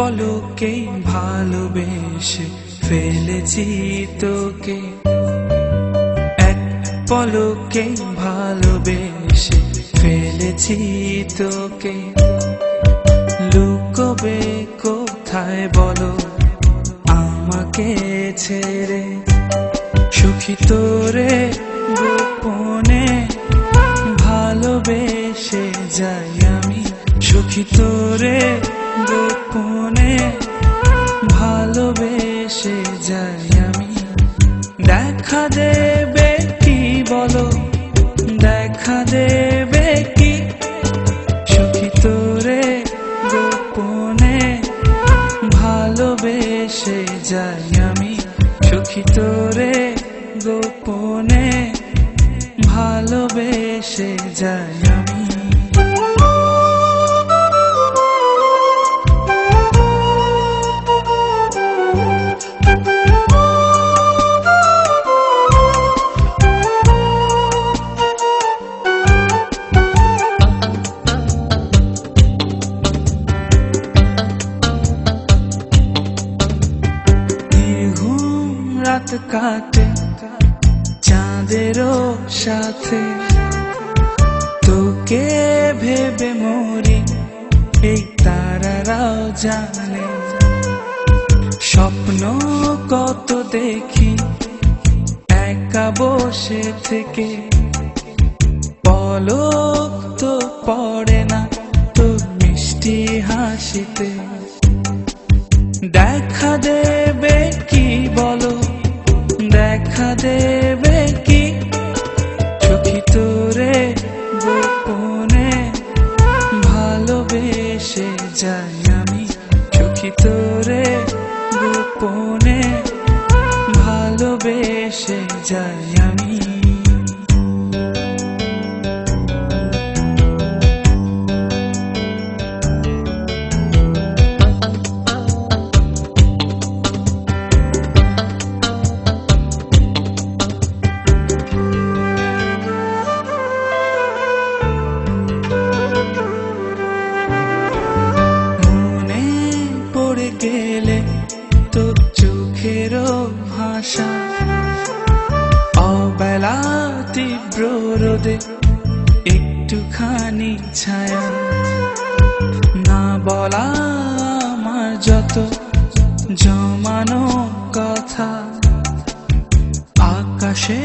পলকেই ভালোবেসে ফেলেছি তোকে, এক পলকেই ভালোবেসে ফেলেছি তোকে। লুকোবে কোথায় বলো আমাকে ছেড়ে, সুখী তোরে গোপনে ভালোবেসে যাই আমি, সুখী তোরে গোপনে ভালোবেসে যাই আমি। দেখা দেবে কি বলো, দেখা দেবে কি, সুখী তোরে গোপনে ভালোবেসে যাই আমি, সুখী তোরে গোপনে ভালোবেসে যাই আমি। রাত কাটে চাঁদেরও সাথে, তোকে ভেবে মরি এই তারারাও জানে। স্বপ্ন কত দেখি একা বসে থেকে, পলক তো পড়ে না তোর মিষ্টি হাসিতে। দেখা দেবে কি বলো, দেখা দেবে কি, সুখী তোরে গোপনে ভালোবেসে যাই আমি, সুখী তোরে গোপনে ভালোবেসে যাই আমি। গেলে তোর চোখেরও ভাষা, অবেলা তীব্র রোদে একটুখানি ছায়া, না বলা আমার যত জমানো কথা আকাশে